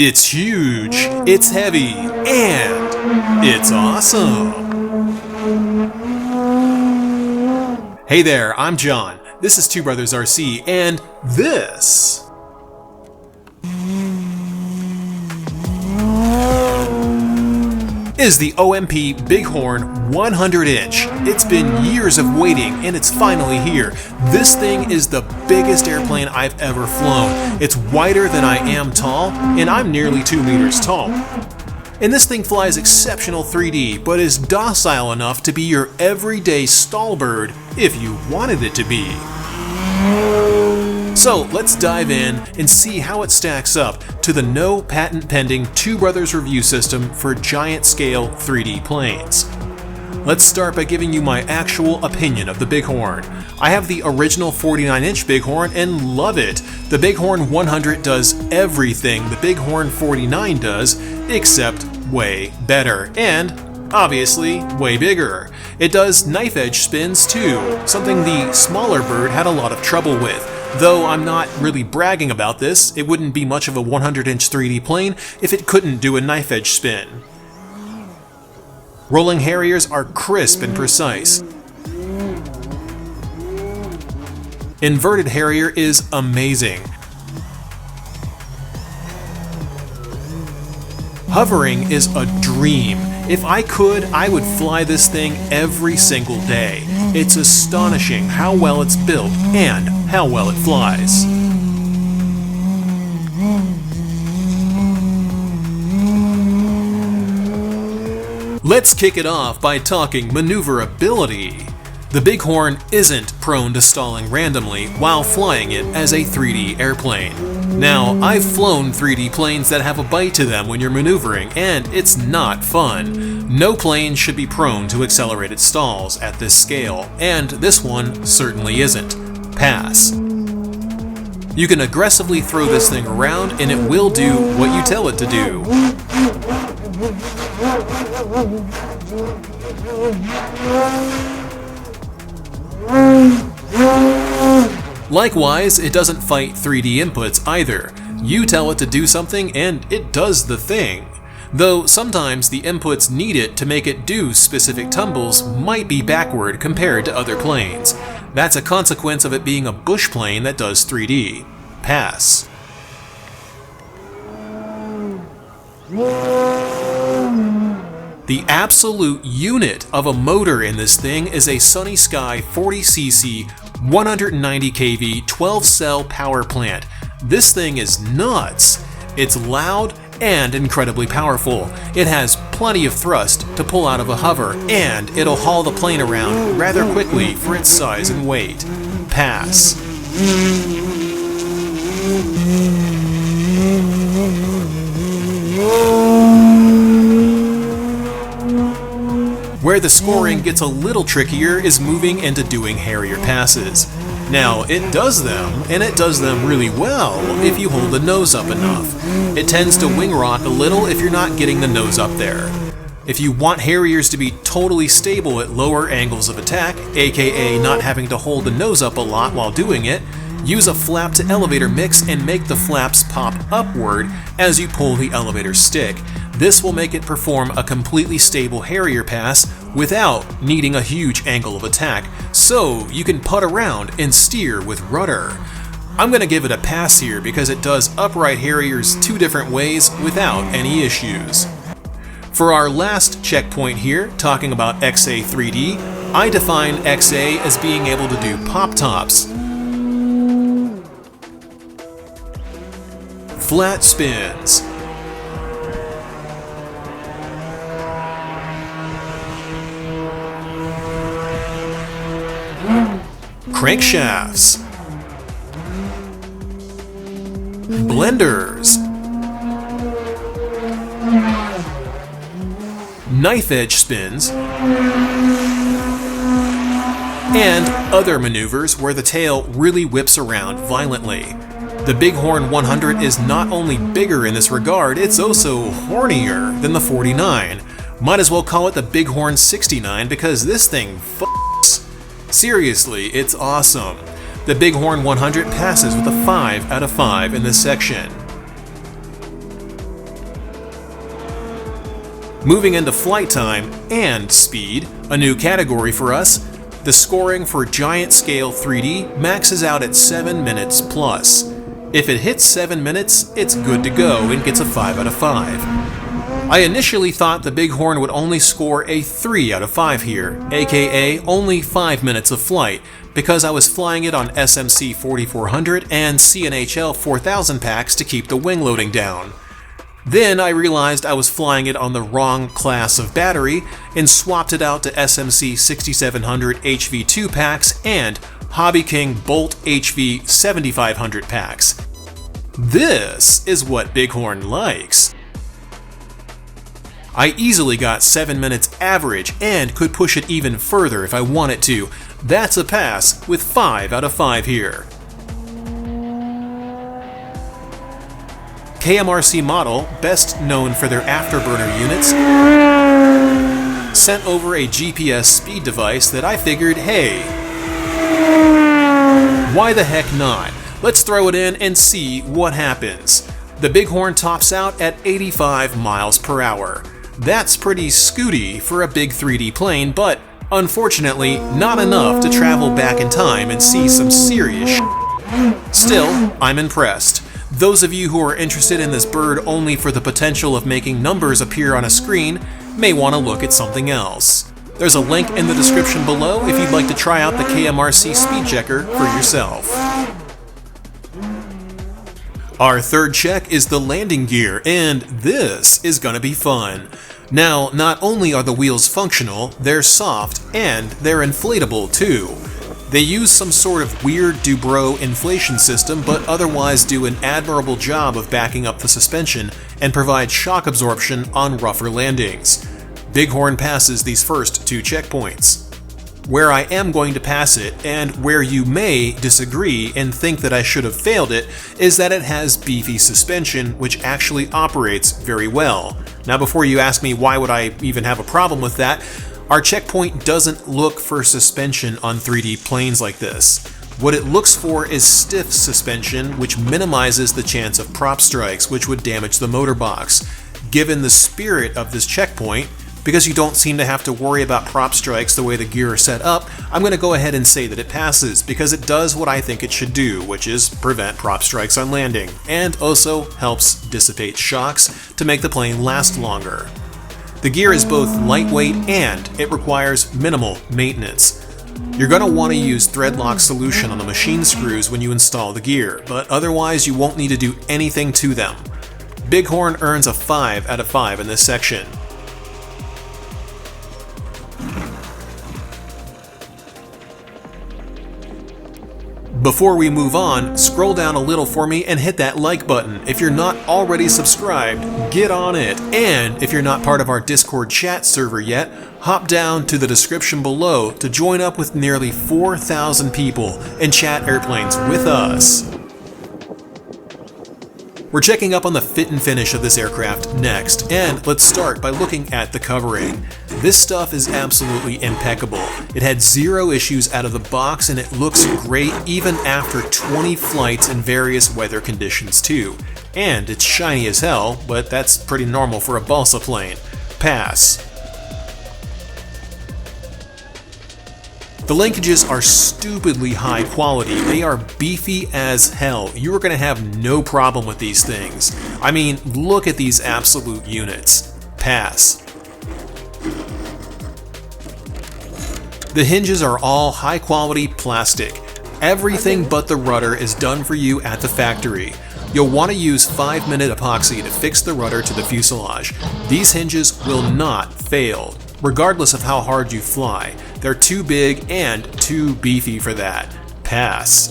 It's huge, it's heavy, and it's awesome! Hey there, I'm John. This is Two Brothers RC, and this is the OMP Bighorn 100-inch. It's been years of waiting, and it's finally here. This thing is the biggest airplane I've ever flown. It's wider than I am tall, and I'm nearly 2 meters tall. And this thing flies exceptional 3D, but is docile enough to be your everyday stall bird if you wanted it to be. So let's dive in and see how it stacks up to the no patent pending Two Brothers review system for giant scale 3D planes. Let's start by giving you my actual opinion of the Bighorn. I have the original 49-inch Bighorn and love it. The Bighorn 100 does everything the Bighorn 49 does, except way better, and obviously way bigger. It does knife edge spins too, something the smaller bird had a lot of trouble with. Though I'm not really bragging about this, it wouldn't be much of a 100-inch 3D plane if it couldn't do a knife edge spin. Rolling Harriers are crisp and precise. Inverted Harrier is amazing. Hovering is a dream. If I could, I would fly this thing every single day. It's astonishing how well it's built and how well it flies. Let's kick it off by talking maneuverability. The Bighorn isn't prone to stalling randomly while flying it as a 3D airplane. Now, I've flown 3D planes that have a bite to them when you're maneuvering, and it's not fun. No plane should be prone to accelerated stalls at this scale, and this one certainly isn't. Pass. You can aggressively throw this thing around and it will do what you tell it to do. Likewise, it doesn't fight 3D inputs either. You tell it to do something and it does the thing. Though sometimes the inputs needed to make it do specific tumbles might be backward compared to other planes. That's a consequence of it being a bush plane that does 3D. Pass. The absolute unit of a motor in this thing is a Sunny Sky 40cc 190 kV 12-cell power plant. This thing is nuts. It's loud and incredibly powerful. It has plenty of thrust to pull out of a hover, and it'll haul the plane around rather quickly for its size and weight. Pass. Where the scoring gets a little trickier is moving into doing Harrier passes. Now, it does them, and it does them really well if you hold the nose up enough. It tends to wing rock a little if you're not getting the nose up there. If you want Harriers to be totally stable at lower angles of attack, aka not having to hold the nose up a lot while doing it, use a flap to elevator mix and make the flaps pop upward as you pull the elevator stick. This will make it perform a completely stable Harrier pass without needing a huge angle of attack, so you can putt around and steer with rudder. I'm going to give it a pass here because it does upright Harriers 2 different ways without any issues. For our last checkpoint here, talking about XA3D, I define XA as being able to do pop tops, flat spins, crankshafts, blenders, knife edge spins, and other maneuvers where the tail really whips around violently. The Bighorn 100 is not only bigger in this regard, it's also hornier than the 49. Might as well call it the Bighorn 69 because this thing f***s. Seriously, it's awesome. The Bighorn 100 passes with a 5 out of 5 in this section. Moving into flight time and speed, a new category for us, the scoring for giant scale 3D maxes out at 7 minutes plus. If it hits 7 minutes, it's good to go and gets a 5 out of 5. I initially thought the Bighorn would only score a 3 out of 5 here, aka only 5 minutes of flight, because I was flying it on SMC 4400 and CNHL 4000 packs to keep the wing loading down. Then I realized I was flying it on the wrong class of battery and swapped it out to SMC 6700 HV2 packs and Hobby King Bolt HV 7500 packs. This is what Bighorn likes. I easily got 7 minutes average and could push it even further if I wanted to. That's a pass with 5 out of 5 here. KMRC model, best known for their afterburner units, sent over a GPS speed device that I figured, hey, why the heck not? Let's throw it in and see what happens. The Bighorn tops out at 85 miles per hour. That's pretty scooty for a big 3D plane, but unfortunately not enough to travel back in time and see some serious shit. Still, I'm impressed. Those of you who are interested in this bird only for the potential of making numbers appear on a screen may want to look at something else. There's a link in the description below if you'd like to try out the KMRC speed checker for yourself. Our third check is the landing gear, and this is gonna be fun. Now, not only are the wheels functional, they're soft, and they're inflatable too. They use some sort of weird Dubrow inflation system, but otherwise do an admirable job of backing up the suspension and provide shock absorption on rougher landings. Bighorn passes these first 2 checkpoints. Where I am going to pass it, and where you may disagree and think that I should have failed it, is that it has beefy suspension, which actually operates very well. Now before you ask me why would I even have a problem with that, our checkpoint doesn't look for suspension on 3D planes like this. What it looks for is stiff suspension, which minimizes the chance of prop strikes, which would damage the motor box. Given the spirit of this checkpoint, because you don't seem to have to worry about prop strikes the way the gear is set up, I'm going to go ahead and say that it passes, because it does what I think it should do, which is prevent prop strikes on landing, and also helps dissipate shocks to make the plane last longer. The gear is both lightweight and it requires minimal maintenance. You're going to want to use threadlock solution on the machine screws when you install the gear, but otherwise you won't need to do anything to them. Bighorn earns a 5 out of 5 in this section. Before we move on, scroll down a little for me and hit that like button. If you're not already subscribed, get on it. And if you're not part of our Discord chat server yet, hop down to the description below to join up with nearly 4,000 people and chat airplanes with us. We're checking up on the fit and finish of this aircraft next, and let's start by looking at the covering. This stuff is absolutely impeccable. It had 0 issues out of the box, and it looks great even after 20 flights in various weather conditions too. And it's shiny as hell, but that's pretty normal for a balsa plane. Pass. The linkages are stupidly high quality. They are beefy as hell. You are going to have no problem with these things. I mean, look at these absolute units. Pass. The hinges are all high quality plastic. Everything but the rudder is done for you at the factory. You'll want to use 5-minute epoxy to fix the rudder to the fuselage. These hinges will not fail, regardless of how hard you fly. They're too big and too beefy for that. Pass.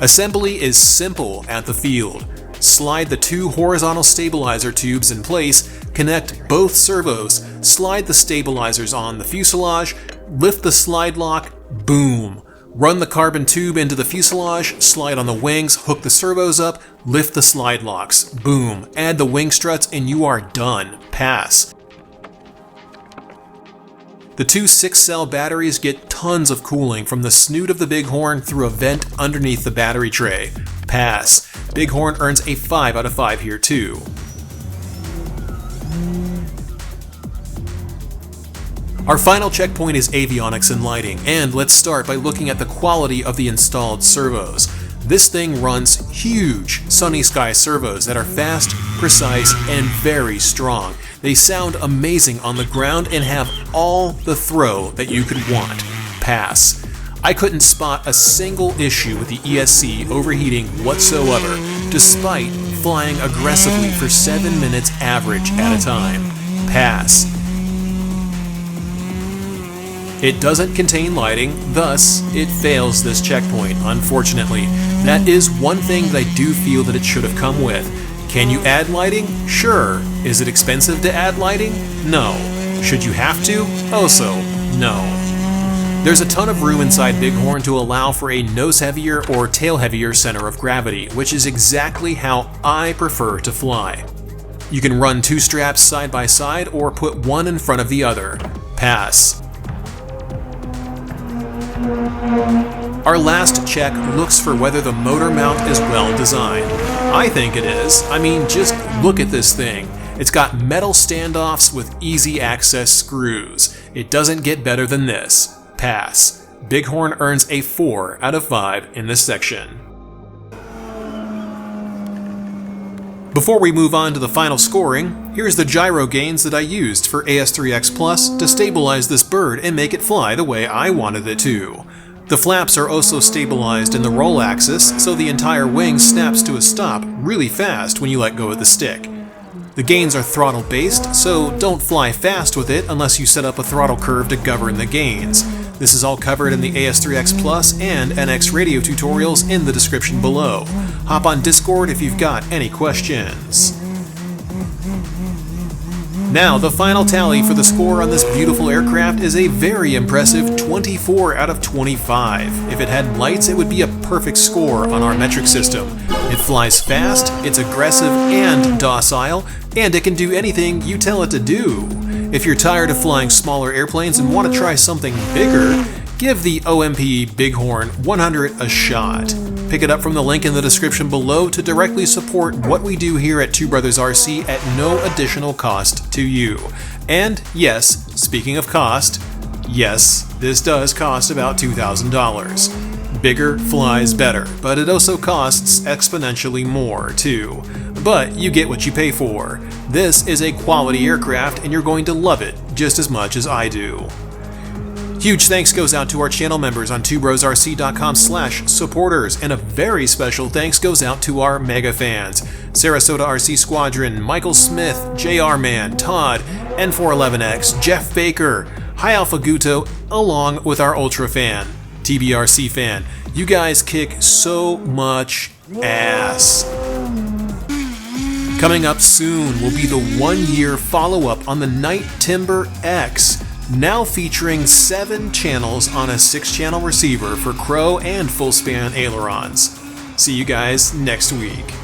Assembly is simple at the field. Slide the 2 horizontal stabilizer tubes in place, connect both servos, slide the stabilizers on the fuselage, lift the slide lock, boom. Run the carbon tube into the fuselage, slide on the wings, hook the servos up, lift the slide locks, boom. Add the wing struts and you are done. Pass. The 2 6-cell batteries get tons of cooling from the snoot of the Bighorn through a vent underneath the battery tray. Pass. Bighorn earns a 5 out of 5 here too. Our final checkpoint is avionics and lighting, and let's start by looking at the quality of the installed servos. This thing runs huge sunny sky servos that are fast, precise, and very strong. They sound amazing on the ground and have all the throw that you could want. Pass. I couldn't spot a single issue with the ESC overheating whatsoever, despite flying aggressively for 7 minutes average at a time. Pass. It doesn't contain lighting, thus it fails this checkpoint, unfortunately. That is one thing that I do feel that it should have come with. Can you add lighting? Sure. Is it expensive to add lighting? No. Should you have to? Also, no. There's a ton of room inside Bighorn to allow for a nose-heavier or tail-heavier center of gravity, which is exactly how I prefer to fly. You can run 2 straps side by side or put one in front of the other. Pass. Our last check looks for whether the motor mount is well designed. I think it is. I mean, just look at this thing. It's got metal standoffs with easy access screws. It doesn't get better than this. Pass. Bighorn earns a 4 out of 5 in this section. Before we move on to the final scoring, here's the gyro gains that I used for AS3X Plus to stabilize this bird and make it fly the way I wanted it to. The flaps are also stabilized in the roll axis, so the entire wing snaps to a stop really fast when you let go of the stick. The gains are throttle based, so don't fly fast with it unless you set up a throttle curve to govern the gains. This is all covered in the AS3X Plus and NX radio tutorials in the description below. Hop on Discord if you've got any questions. Now, the final tally for the score on this beautiful aircraft is a very impressive 24 out of 25. If it had lights, it would be a perfect score on our metric system. It flies fast, it's aggressive and docile, and it can do anything you tell it to do. If you're tired of flying smaller airplanes and want to try something bigger, give the OMP Bighorn 100 a shot. Pick it up from the link in the description below to directly support what we do here at Two Brothers RC at no additional cost to you. And yes, speaking of cost, yes, this does cost about $2,000. Bigger flies better, but it also costs exponentially more too. But you get what you pay for. This is a quality aircraft and you're going to love it just as much as I do. Huge thanks goes out to our channel members on twobrosrc.com/supporters, and a very special thanks goes out to our mega fans: Sarasota RC Squadron, Michael Smith, JR Man, Todd, N411X, Jeff Baker, High Alpha Guto, along with our Ultra fan, TBRC fan. You guys kick so much ass. Coming up soon will be the 1-year follow-up on the Night Timber X. Now featuring 7 channels on a 6-channel receiver for crow and full span ailerons. See you guys next week.